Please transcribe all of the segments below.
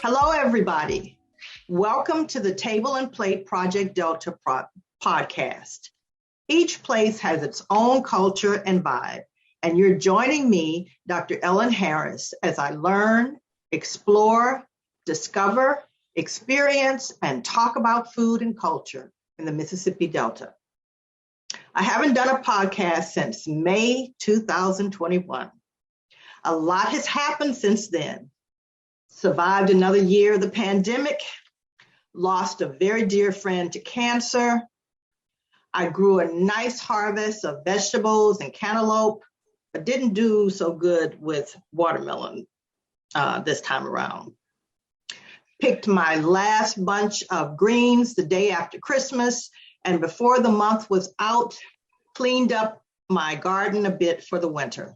Hello, everybody. Welcome to the Table and Plate Project Delta podcast. Each place has its own culture and vibe, and you're joining me, Dr. Ellen Harris, as I learn, explore, discover, experience, and talk about food and culture in the Mississippi Delta. I haven't done a podcast since May 2021. A lot has happened since then. Survived another year of the pandemic, lost a very dear friend to cancer. I grew a nice harvest of vegetables and cantaloupe, but didn't do so good with watermelon this time around. Picked my last bunch of greens the day after Christmas, and before the month was out, cleaned up my garden a bit for the winter.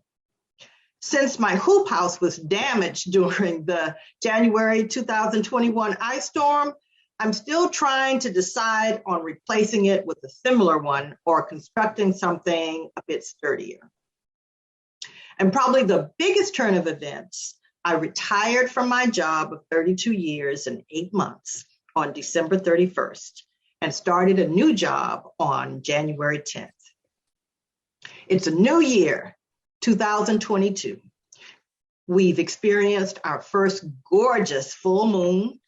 Since my hoop house was damaged during the January 2021 ice storm, I'm still trying to decide on replacing it with a similar one or constructing something a bit sturdier. And probably the biggest turn of events, I retired from my job of 32 years and 8 months on December 31st and started a new job on January 10th. It's a new year, 2022. We've experienced our first gorgeous full moon,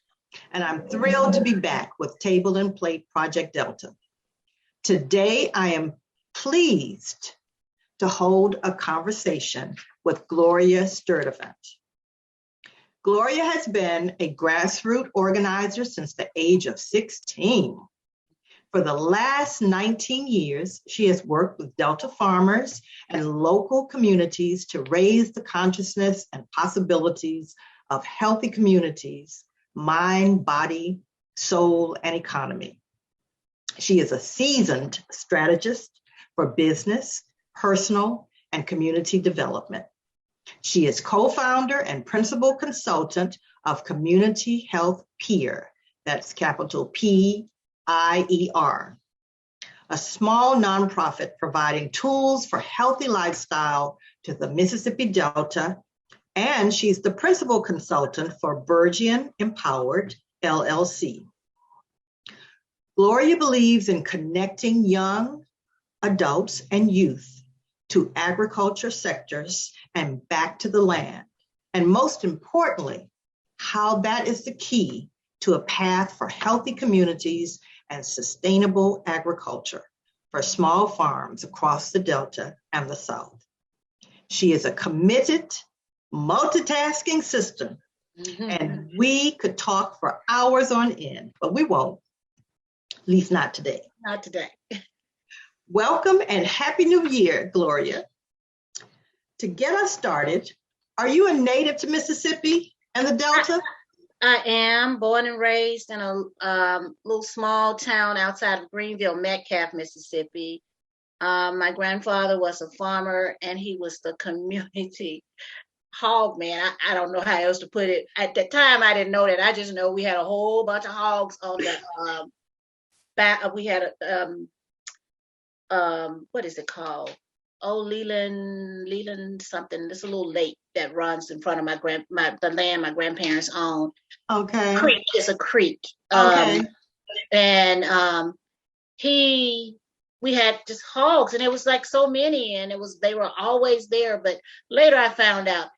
and I'm thrilled to be back with Table and Plate Project Delta. Today, I am pleased to hold a conversation with Gloria Sturdevant. Gloria has been a grassroots organizer since the age of 16. For the last 19 years, she has worked with Delta farmers and local communities to raise the consciousness and possibilities of healthy communities, mind, body, soul, and economy. She is a seasoned strategist for business, personal, and community development. She is co-founder and principal consultant of Community Health PIER, that's capital PIER, a small nonprofit providing tools for healthy lifestyle to the Mississippi Delta, and she's the principal consultant for Virgin Empowered, LLC. Gloria believes in connecting young adults and youth to agriculture sectors and back to the land, and most importantly, how that is the key to a path for healthy communities and sustainable agriculture for small farms across the Delta and the South. She is a committed, multitasking sister, and we could talk for hours on end, but we won't, at least not today. Not today. Welcome and Happy New Year, Gloria. To get us started, are you a native to Mississippi and the Delta? I am born and raised in a little small town outside of Greenville, Metcalfe, Mississippi. My grandfather was a farmer and he was the community hog man. I don't know how else to put it. At the time, I didn't know that. I just know we had a whole bunch of hogs on the back. We had a, what is it called? Oh, Leland something. There's a little lake that runs in front of the land my grandparents own. Okay. Creek is a creek. Okay. And we had just hogs, and it was like so many, and they were always there. But later I found out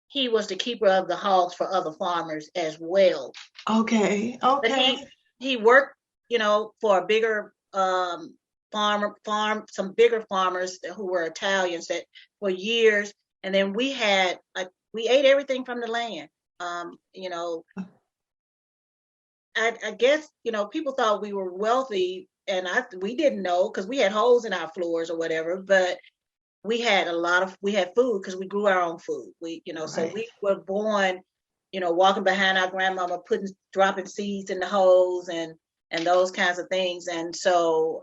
he was the keeper of the hogs for other farmers as well. Okay. Okay. But he worked, for a bigger some bigger farmers who were Italians that for years, and then we ate everything from the land. I guess people thought we were wealthy, and we didn't know because we had holes in our floors or whatever, but we had food because we grew our own food. Right. So we were born, walking behind our grandmama, dropping seeds in the holes and those kinds of things. And so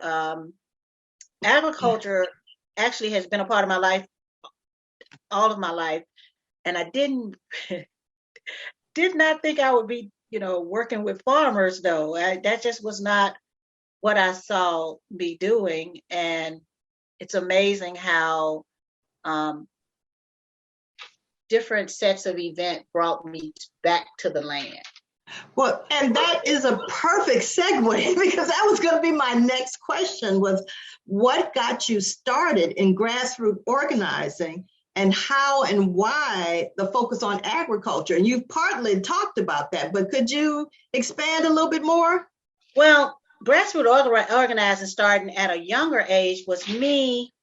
agriculture actually has been a part of my life, all of my life. And I did not think I would be, working with farmers though. That just was not what I saw me doing. And it's amazing how different sets of events brought me back to the land. Well, and that is a perfect segue because that was going to be my next question was what got you started in grassroots organizing and how and why the focus on agriculture? And you've partly talked about that, but could you expand a little bit more? Well, grassroots organizing starting at a younger age was me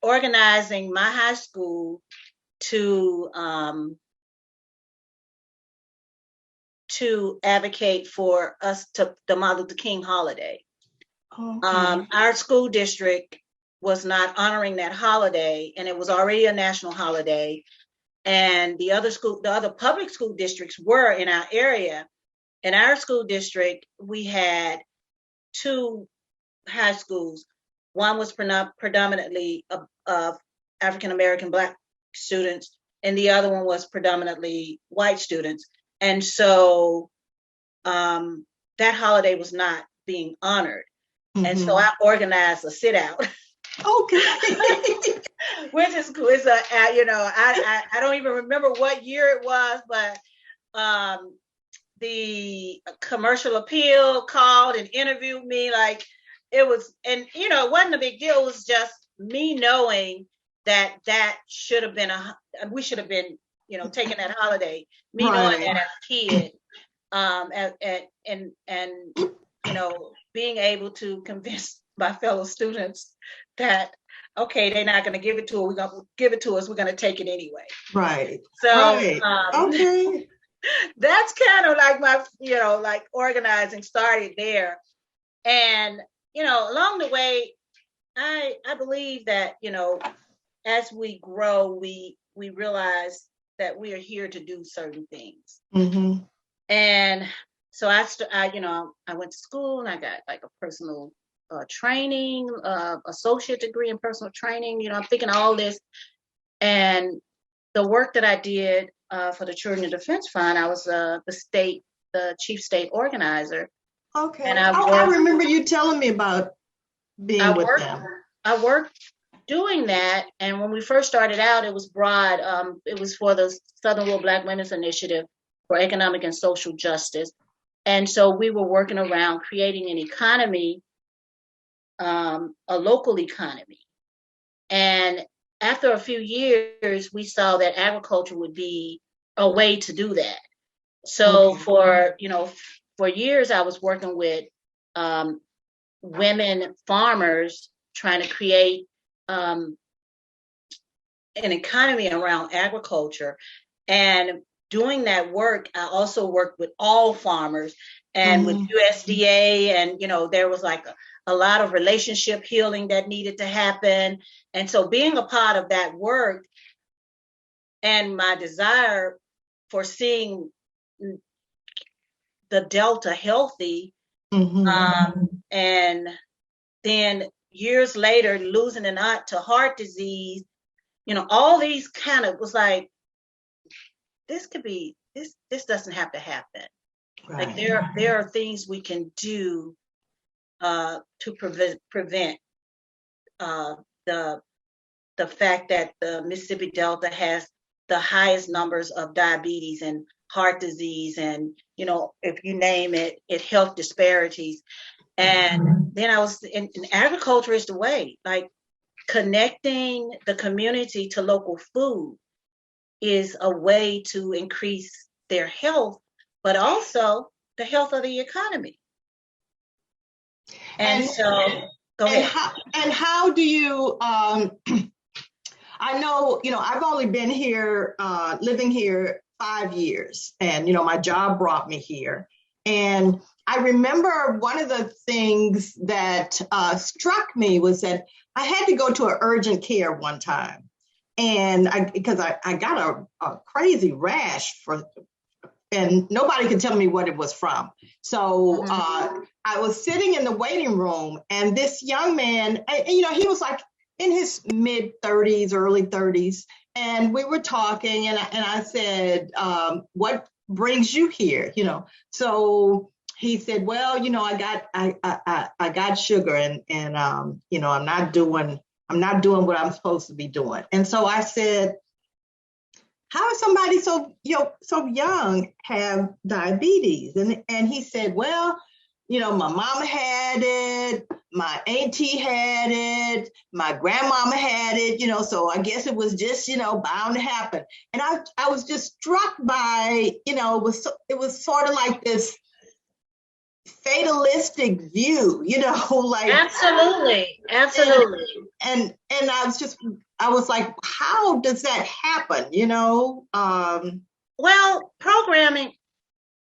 organizing my high school to advocate for us to the Martin Luther King holiday. Okay. Our school district was not honoring that holiday, and it was already a national holiday. And the other public school districts were in our area. In our school district, we had two high schools. One was predominantly of African American Black students, and the other one was predominantly white students. And so that holiday was not being honored. Mm-hmm. And so I organized a sit out. Okay. Which is I don't even remember what year it was, but the Commercial Appeal called and interviewed me. Like it was, and it wasn't a big deal. It was just me knowing that should have been we should have been, taking that holiday. Me knowing that as a kid, and being able to convince my fellow students that okay, they're not going to give it to us. We're going to give it to us. We're going to take it anyway. Right. So, okay. That's kind of like my, like organizing started there. And, along the way, I believe that, as we grow, we realize that we are here to do certain things. Mm-hmm. And so I went to school and I got like a personal training, associate degree in personal training. I'm thinking all this, and the work that I did for the Children Defense Fund, I was the chief state organizer. Okay. And I remember you telling me about being with them. I worked doing that, and when we first started out, it was broad. It was for the Southern Rural Black Women's Initiative for Economic and Social Justice, and so we were working around creating an economy. A local economy. And after a few years, we saw that agriculture would be a way to do that. So for years, I was working with women farmers trying to create an economy around agriculture. And doing that work, I also worked with all farmers and with USDA, and there was like a lot of relationship healing that needed to happen. And so being a part of that work and my desire for seeing the Delta healthy, and then years later losing an aunt to heart disease, all these kind of was like, this doesn't have to happen. Right. Like there are things we can do to prevent the fact that the Mississippi Delta has the highest numbers of diabetes and heart disease, and if you name it, health disparities. And then I was in agriculture is the way, like connecting the community to local food is a way to increase their health, but also the health of the economy. And so, go ahead. How do you, I know, I've only been here, living here 5 years, and, my job brought me here. And I remember one of the things that struck me was that I had to go to an urgent care one time. And because I got a crazy rash and nobody could tell me what it was from. So I was sitting in the waiting room, and this young man, he was like in his mid 30s, early 30s. And we were talking, and I said, what brings you here? So he said, well, I got sugar, and I'm not doing what I'm supposed to be doing. And so I said, how is somebody so young have diabetes? And he said, well, my mama had it, my auntie had it, my grandmama had it, so I guess it was just, bound to happen. And I was just struck by, it was sort of like this fatalistic view, like Absolutely. and I was like, how does that happen? Well, programming,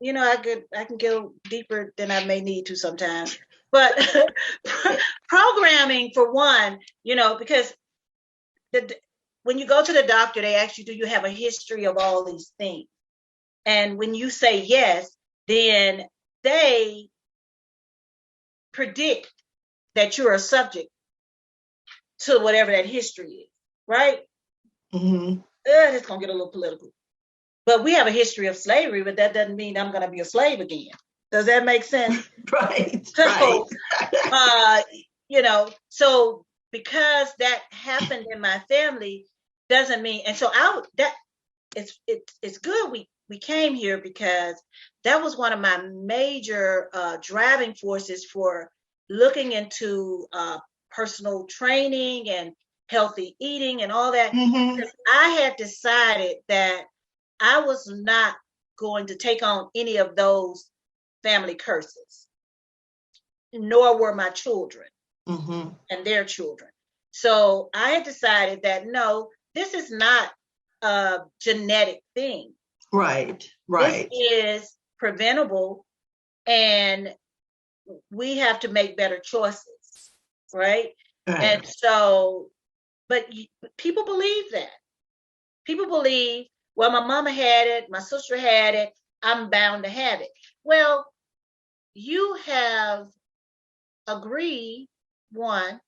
I can go deeper than I may need to sometimes. But programming, for one, because when you go to the doctor, they ask you, do you have a history of all these things? And when you say yes, then they predict that you're a subject to whatever that history is, right? Mm-hmm. It's going to get a little political. But we have a history of slavery, but that doesn't mean I'm going to be a slave again. Does that make sense? Right. So, right. So because that happened in my family doesn't mean, and so it's good we came here, because that was one of my major driving forces for looking into personal training and healthy eating and all that. Mm-hmm. I had decided that I was not going to take on any of those family curses, nor were my children mm-hmm. and their children. So I had decided that no, this is not a genetic thing. Right. This is preventable, and we have to make better choices, right? And so, but people believe that. People believe, well, my mama had it, my sister had it, I'm bound to have it. Well, you have agreed, one,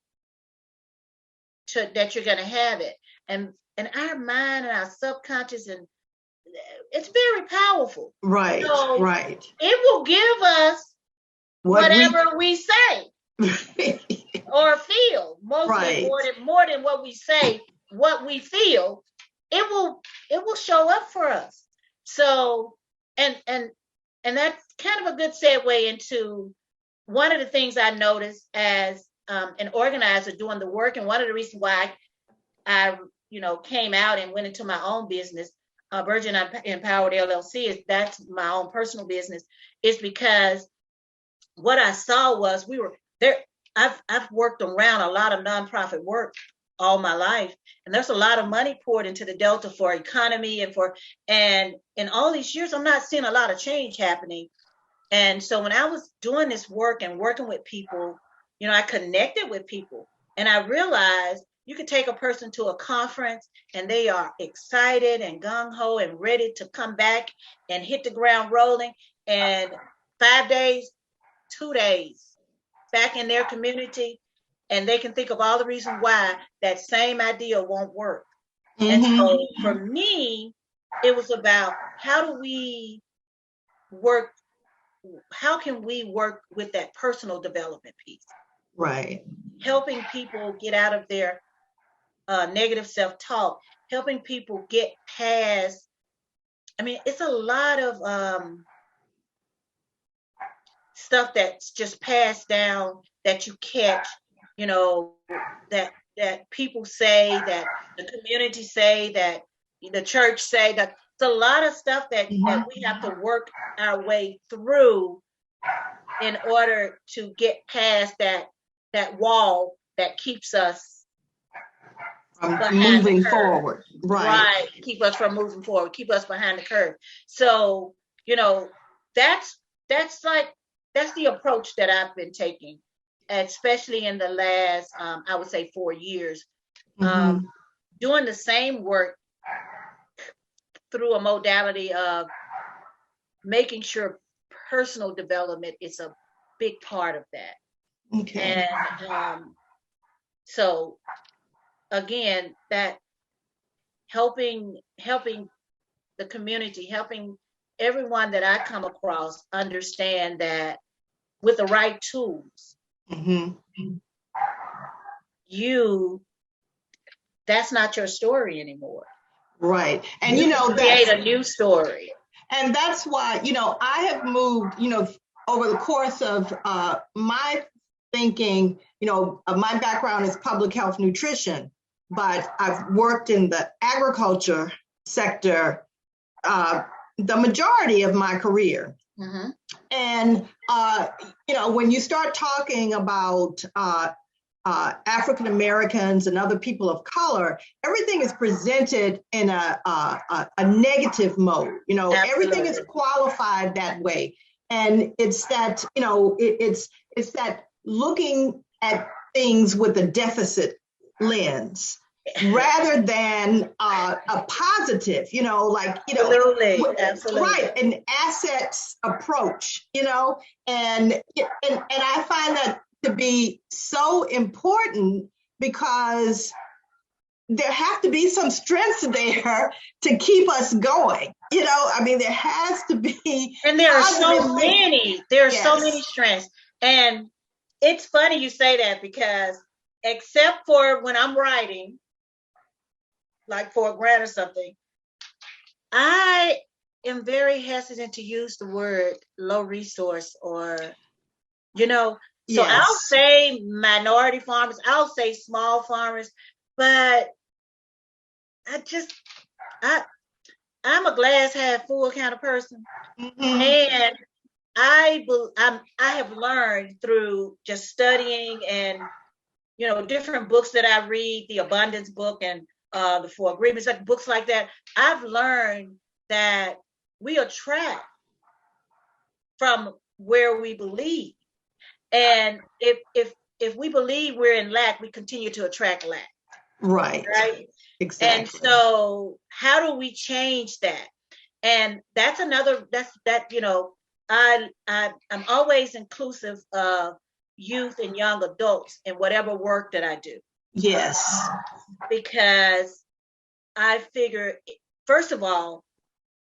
that you're going to have it. And our mind and our subconscious, and it's very powerful. Right, so right. It will give us whatever we say or feel. Mostly more than what we say, what we feel, it will show up for us. So, and that's kind of a good segue into one of the things I noticed as an organizer doing the work, and one of the reasons why I came out and went into my own business, Virgin Empowered LLC, is that's my own personal business, is because what I saw was we were there. I've worked around a lot of nonprofit work all my life, and there's a lot of money poured into the Delta for economy and in all these years, I'm not seeing a lot of change happening. And so when I was doing this work and working with people, I connected with people, and I realized you could take a person to a conference and they are excited and gung-ho and ready to come back and hit the ground rolling. And 5 days, 2 days back in their community, and they can think of all the reasons why that same idea won't work. Mm-hmm. And so for me, it was about how can we work with that personal development piece? Right. Helping people get out of their negative self-talk, helping people get past, it's a lot of stuff that's just passed down that you catch, that people say, that the community say, that the church say, that it's a lot of stuff that we have to work our way through in order to get past that wall that keeps us from moving forward. Right. Keep us from moving forward, keep us behind the curve. So, that's the approach that I've been taking, especially in the last, I would say 4 years, doing the same work through a modality of making sure personal development is a big part of that. Okay. And so again, that helping the community, helping everyone that I come across understand that with the right tools, that's not your story anymore. Right. And You can create a new story. and that's why, I have moved, over the course of my thinking, my background is public health nutrition, but I've worked in the agriculture sector the majority of my career. Mm-hmm. And, when you start talking about African Americans and other people of color, everything is presented in a negative mode. Absolutely. Everything is qualified that way, and it's that it's that looking at things with a deficit lens rather than a positive. Absolutely. Right, an assets approach. And I find that to be so important because there have to be some strengths there to keep us going. There has to be. And there are so many. There are so many strengths. And it's funny you say that because except for when I'm writing, like for a grant or something, I am very hesitant to use the word low resource or, So I'll say minority farmers, I'll say small farmers, but I'm a glass half full kind of person. Mm-hmm. And I have learned through just studying and, different books that I read, the Abundance book and the Four Agreements, like books like that. I've learned that we attract from where we believe. And if we believe we're in lack, we continue to attract lack. Right. Exactly. And so how do we change that? And that's I'm always inclusive of youth and young adults in whatever work that I do. Yes. Because I figure, first of all,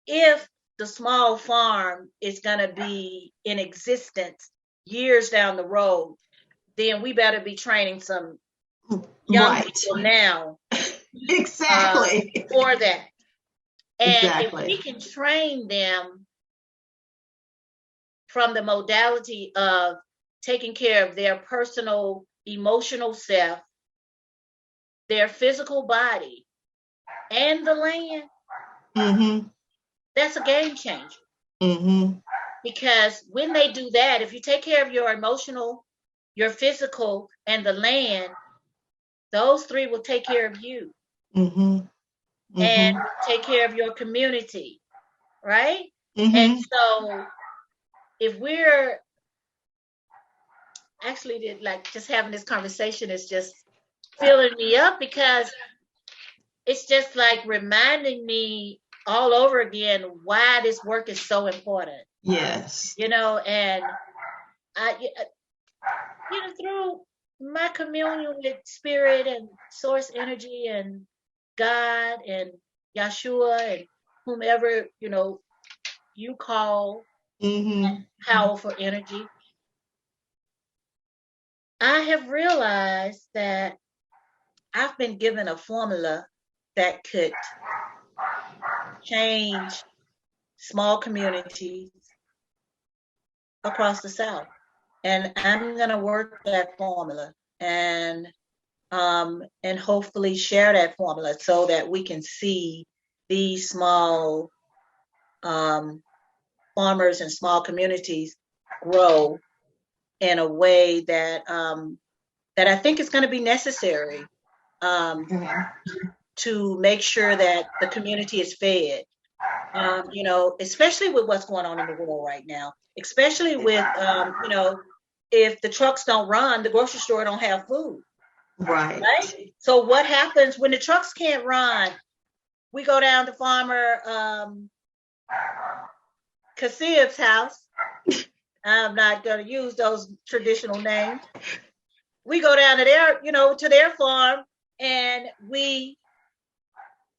if the small farm is going to be in existence years down the road, then we better be training some young people now. Exactly. For that. And if we can train them from the modality of taking care of their personal emotional self, their physical body, and the land, mm-hmm. That's a game changer. Mm-hmm. Because when they do that, if you take care of your emotional, your physical, and the land, those three will take care of you. Mm-hmm. Mm-hmm. And take care of your community, right? Mm-hmm. And so if we're actually just having this conversation is just filling me up because it's just like reminding me all over again why this work is so important. Yes. And I, through my communion with spirit and source energy and God and Yeshua and whomever, you call mm-hmm. powerful energy, I have realized that I've been given a formula that could change small communities across the South. And I'm going to work that formula and hopefully share that formula so that we can see these small farmers and small communities grow in a way that I think is going to be necessary to make sure that the community is fed. Especially with what's going on in the world right now, especially with if the trucks don't run, the grocery store don't have food. Right. So what happens when the trucks can't run? We go down to Farmer Kassib's house. I'm not going to use those traditional names. We go down to their farm, and we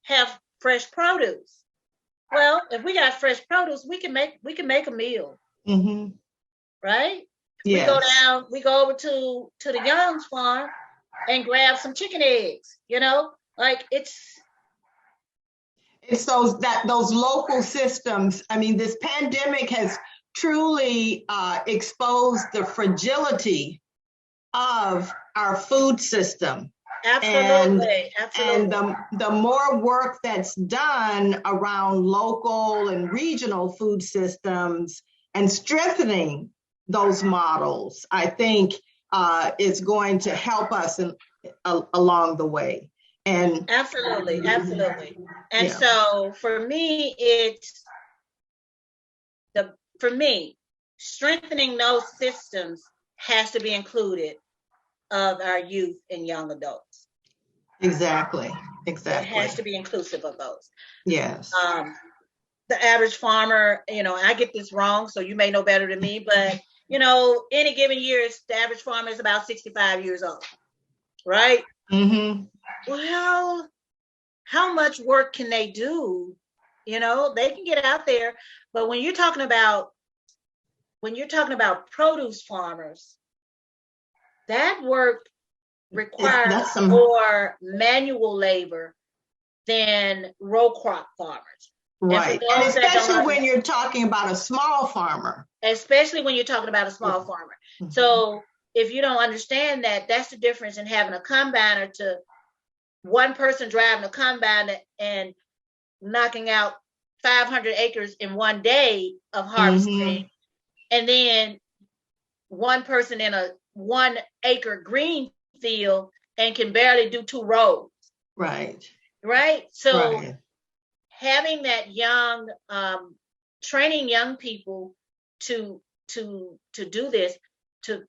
have fresh produce. Well, if we got fresh produce, we can make a meal. Mm-hmm. Right? Yes. We go over to the Young's farm and grab some chicken eggs, It's those local systems. I mean, this pandemic has truly exposed the fragility of our food system. Absolutely, And the more work that's done around local and regional food systems and strengthening those models, I think is going to help us along the way. And absolutely. And yeah. so for me, strengthening those systems has to be included of our youth and young adults. Exactly. It has to be inclusive of those. Yes. The average farmer, I get this wrong, so you may know better than me, but any given year, the average farmer is about 65 years old, right? Mm-hmm. Well, how much work can they do? They can get out there, but when you're talking about produce farmers, that work requires more manual labor than row crop farmers. Right. And especially when you're talking about a small farmer. Mm-hmm. So if you don't understand that, that's the difference in having a combiner to one person driving a combine and knocking out 500 acres in one day of harvesting, mm-hmm. and then one person in a 1 acre green field and can barely do 2 rows. Right. So having that young, training young people to do this, to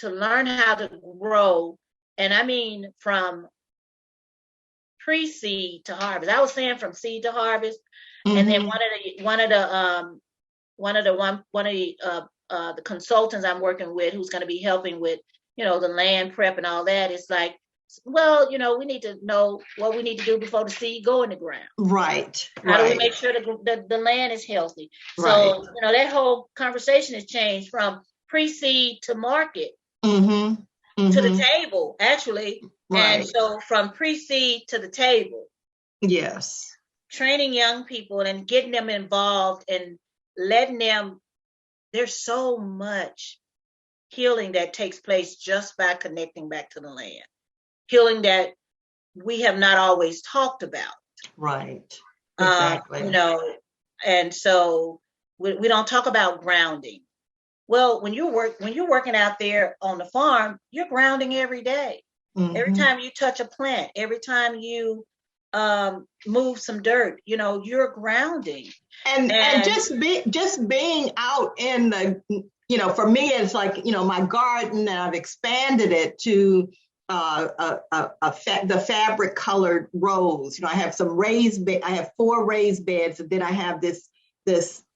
learn how to grow, and I mean from pre-seed to harvest. I was saying from seed to harvest, mm-hmm. and then one of the consultants I'm working with, who's going to be helping with the land prep and all that, is like, well, we need to know what we need to do before the seed go in the ground. Right. How do we make sure that the land is healthy? So that whole conversation has changed from pre-seed to market, mm-hmm. Mm-hmm. to the table, actually. Right. And so from pre-seed to the table. Yes. Training young people and getting them involved and letting them, there's so much healing that takes place just by connecting back to the land. Healing that we have not always talked about. Right. Exactly. And so we don't talk about grounding. Well, when you're working out there on the farm, you're grounding every day. Mm-hmm. Every time you touch a plant, every time you move some dirt, you're grounding. And just being out in the, for me, it's like, my garden, and I've expanded it to the fabric colored rows. I have I have 4 raised beds, and then I have this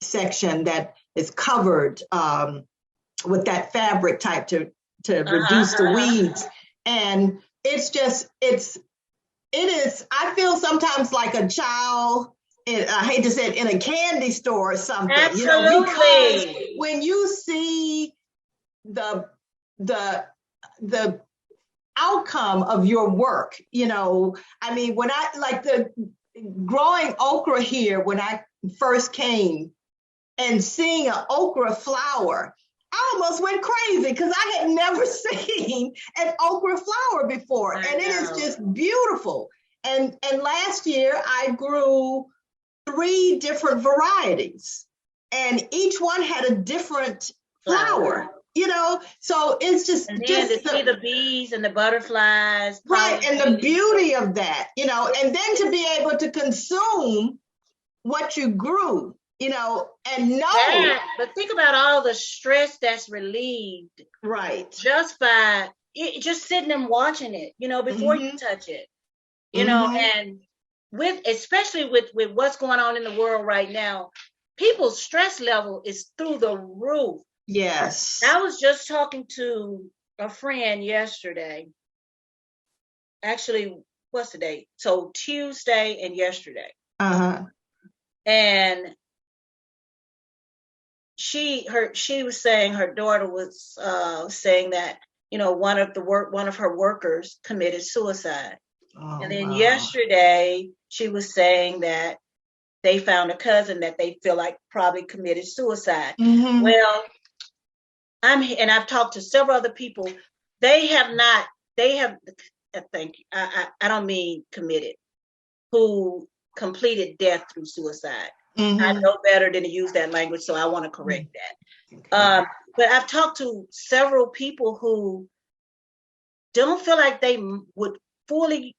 section that is covered with that fabric type to reduce the weeds. And it is, I feel sometimes like a child, I hate to say it, in a candy store or something. Absolutely. Because when you see the outcome of your work, I mean, when I like the growing okra here, when I first came and seeing an okra flower, I almost went crazy because I had never seen an okra flower before. And it is just beautiful. And last year I grew 3 different varieties, and each one had a different flower. So it's just to see the bees and the butterflies, right, and the beauty of that, and then to be able to consume what you grew, and know that, but think about all the stress that's relieved, right, just by just sitting and watching it, before mm-hmm. you touch it, mm-hmm. and especially with what's going on in the world right now, people's stress level is through the roof. Yes. I was just talking to a friend yesterday. Actually, what's the date? So Tuesday and yesterday. Uh-huh. And she was saying her daughter was saying that, one of her workers committed suicide. Oh, and then yesterday she was saying that they found a cousin that they feel like probably committed suicide. Mm-hmm. Well, I've talked to several other people. They have, thank you. I don't mean committed, who completed death through suicide. Mm-hmm. I know better than to use that language, so I want to correct that. Okay. But I've talked to several people who don't feel like they would fully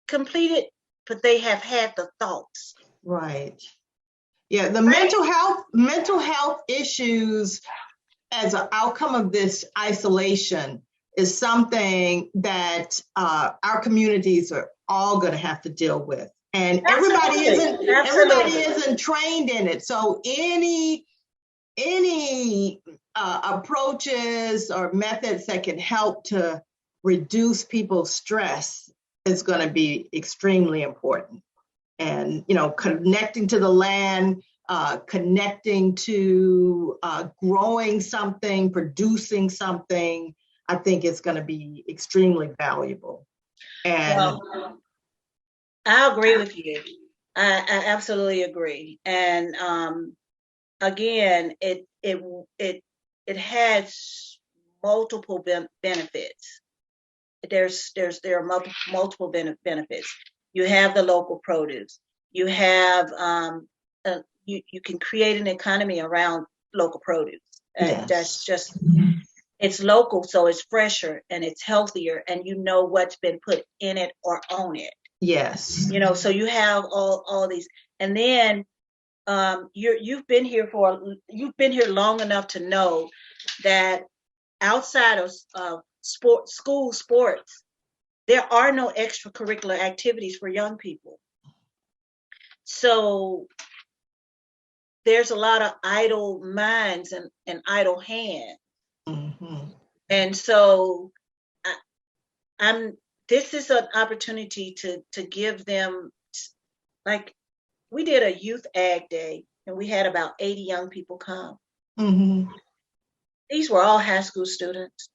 complete it, but they have had the thoughts. Right. Yeah, the mental health issues as an outcome of this isolation is something that our communities are all going to have to deal with, and everybody isn't trained in it. So any approaches or methods that can help to reduce people's stress is going to be extremely important. And connecting to the land, connecting to growing something, producing something, I think it's going to be extremely valuable. And I agree with you. I absolutely agree. And again, it has multiple benefits. There are multiple benefits. You have the local produce. You have you can create an economy around local produce. Yes. That's just, it's local, so it's fresher and it's healthier, and you know what's been put in it or on it. Yes. So you have all these, and then you've been here long enough to know that outside of school sports, there are no extracurricular activities for young people. So there's a lot of idle minds and idle hands. Mm-hmm. And so this is an opportunity to give them, like, we did a youth ag day and we had about 80 young people come. Mm-hmm. These were all high school students.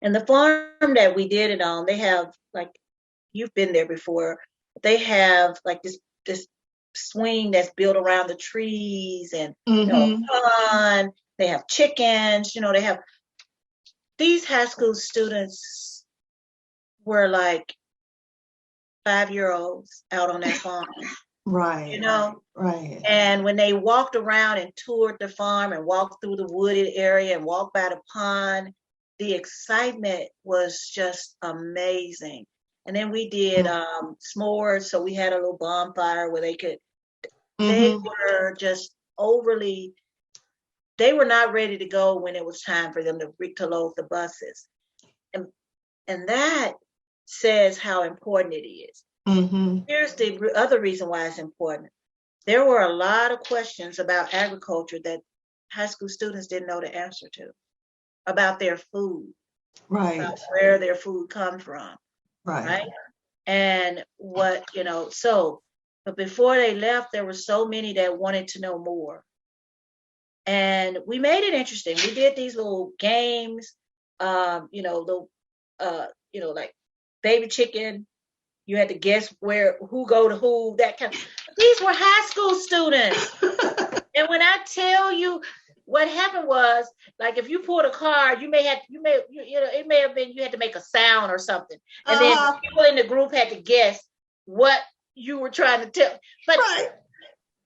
And the farm that we did it on, they have, like, you've been there before, they have like this swing that's built around the trees, and Mm-hmm. pond. They have chickens. They have, these high school students were like 5-year-olds out on that farm. Right. Right. And when they walked around and toured the farm and walked through the wooded area and walked by the pond, the excitement was just amazing. And then we did s'mores, so we had a little bonfire where they could. Mm-hmm. They were just they were not ready to go when it was time for them to load the buses. And that says how important it is. Mm-hmm. Here's the other reason why it's important. There were a lot of questions about agriculture that high school students didn't know the answer to, about their food, right, about where their food comes from, right? And what, but before they left, there were so many that wanted to know more. And we made it interesting. We did these little games, like baby chicken. You had to guess who go to who, that kind of. These were high school students. And when I tell you, what happened was, like, if you pulled a card, it may have been, you had to make a sound or something. And then people in the group had to guess what you were trying to tell. But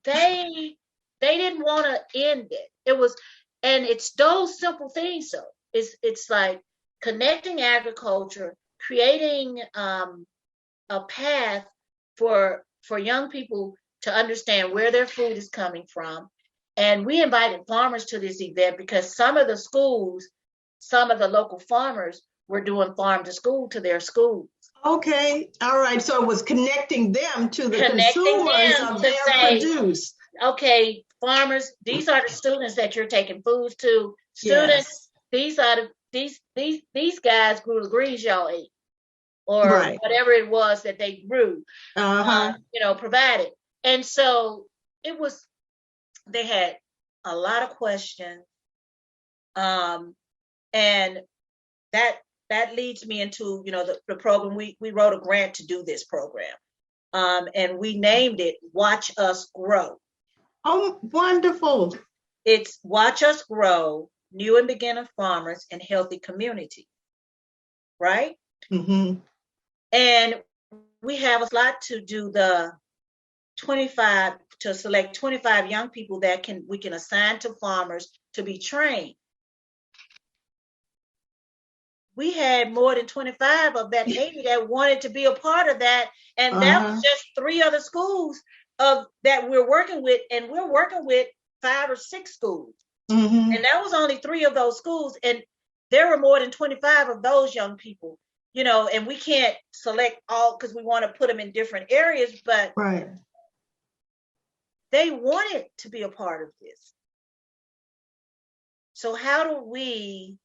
they didn't want to end it. It was, and it's those simple things. So it's like connecting agriculture, creating a path for young people to understand where their food is coming from. And we invited farmers to this event because some of the schools, some of the local farmers were doing farm to school to their schools. Okay, all right. So it was connecting them to the consumers of their produce. Okay, farmers, these are the students that you're taking foods to. Students, these are these guys grew the greens y'all ate, or whatever it was that they grew, provided. And so it was, they had a lot of questions, and that leads me into the program. We wrote a grant to do this program, And we named it Watch Us Grow. Oh, wonderful. It's Watch Us Grow, New and Beginner Farmers and Healthy Community, right? Mm-hmm. And we have a slot to do the 25, to select 25 young people that we can assign to farmers to be trained. We had more than 25 of that 80 that wanted to be a part of that. And that was just 3 other schools that we're working with. And we're working with 5 or 6 schools. Mm-hmm. And that was only 3 of those schools. And there were more than 25 of those young people, and we can't select all because we want to put them in different areas, but right. They wanted to be a part of this. So how do we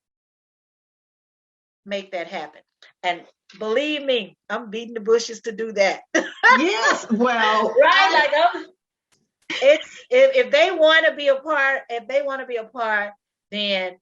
make that happen? And believe me, I'm beating the bushes to do that. Yes, well, right, it's if they want to be a part, then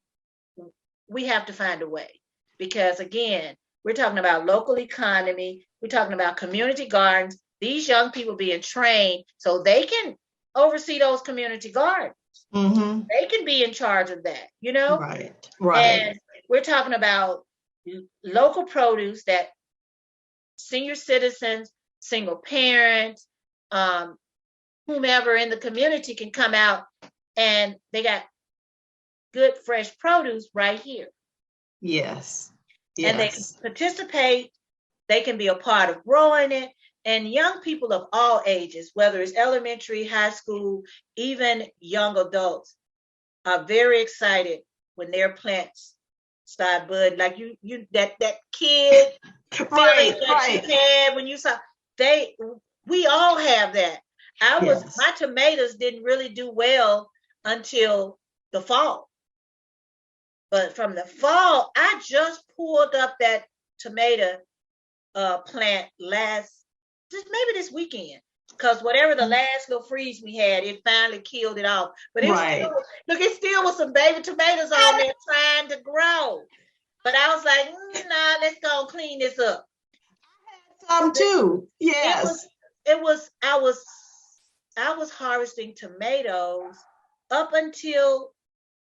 we have to find a way. Because again, we're talking about local economy, we're talking about community gardens, these young people being trained so they can oversee those community gardens. Mm-hmm. They can be in charge of that, Right. And we're talking about local produce that senior citizens, single parents, whomever in the community can come out and they got good fresh produce right here. Yes. And they can participate, they can be a part of growing it. And young people of all ages, whether it's elementary, high school, even young adults, are very excited when their plants start budding. Like that kid feeling that you had when you saw we all have that. My tomatoes didn't really do well until the fall. But from the fall, I just pulled up that tomato plant maybe this weekend, because whatever the last little freeze we had, it finally killed it off. But it still was some baby tomatoes on there trying to grow. But I was like, nah, let's go and clean this up. Some too. Yes. I was harvesting tomatoes up until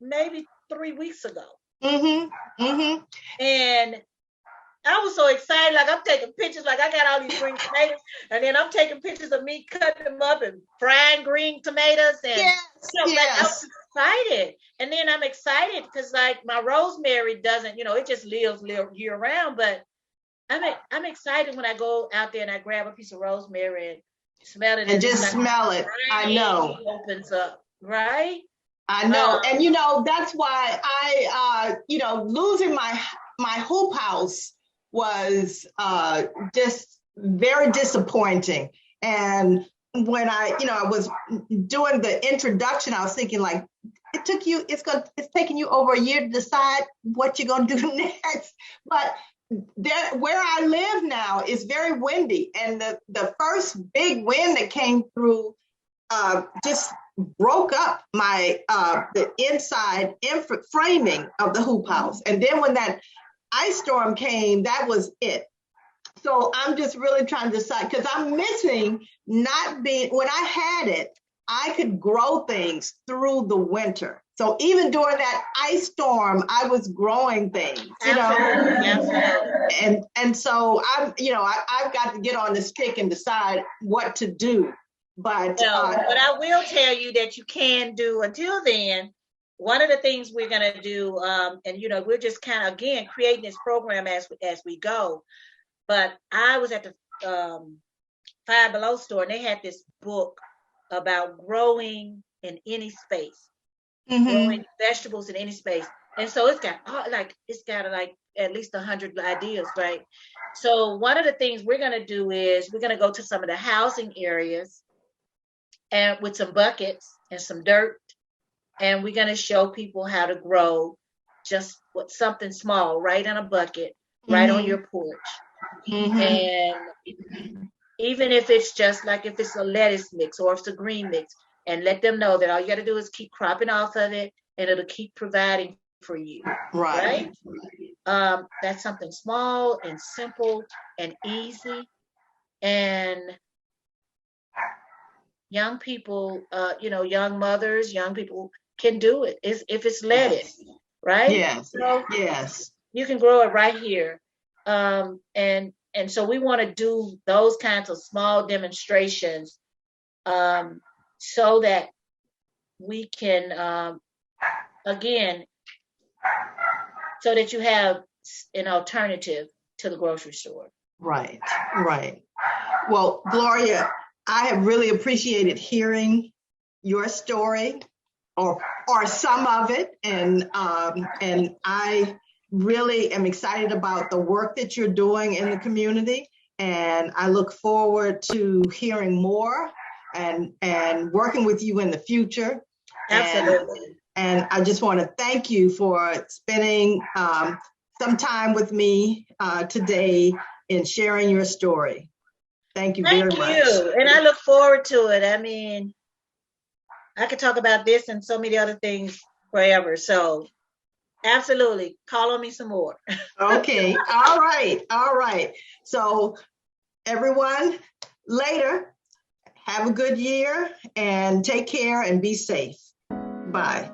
maybe 3 weeks ago. Mm-hmm. Mm-hmm. And I was so excited, like I'm taking pictures, like I got all these green tomatoes, and then I'm taking pictures of me cutting them up and frying green tomatoes, and like I was excited. And then I'm excited because like my rosemary doesn't, it just lives year round. But I'm excited when I go out there and I grab a piece of rosemary and smell it, and just smell it. I know. Opens up, right? I know, and that's why I, losing my hoop house was just very disappointing. And when I was doing the introduction, I was thinking like, it's taking you over a year to decide what you're gonna do next. But where I live now is very windy, and the first big wind that came through just broke up my the inside framing of the hoop house. And then when that ice storm came, that was it. So I'm just really trying to decide, because I'm missing when I had it, I could grow things through the winter. So even during that ice storm, I was growing things, Absolutely. And so I've got to get on the stick and decide what to do. But I will tell you that you can do until then. One of the things we're going to do, and we're just kind of again creating this program as we go. But I was at the Five Below store, and they had this book about growing in any space, growing vegetables in any space. And so it's got at least 100 ideas, right? So one of the things we're going to do is we're going to go to some of the housing areas and with some buckets and some dirt, and we're going to show people how to grow just something small right in a bucket, right on your porch. And even if it's just like if it's a lettuce mix or if it's a green mix, and let them know that all you got to do is keep cropping off of it and it'll keep providing for you. Right? That's something small and simple and easy. And young people, young mothers, young people can do it if it's leaded, right? Yes. So Yes. you can grow it right here. And so we want to do those kinds of small demonstrations so that we can, again, so that you have an alternative to the grocery store. Right, right. Well, Gloria, I have really appreciated hearing your story or some of it, and I really am excited about the work that you're doing in the community, and I look forward to hearing more and working with you in the future. Absolutely. And I just want to thank you for spending some time with me today in sharing your story. Thank you very much. Thank you. And I look forward to it. I mean, I could talk about this and so many other things forever. So absolutely. Call on me some more. Okay. All right. All right. So everyone, later, have a good year and take care and be safe. Bye.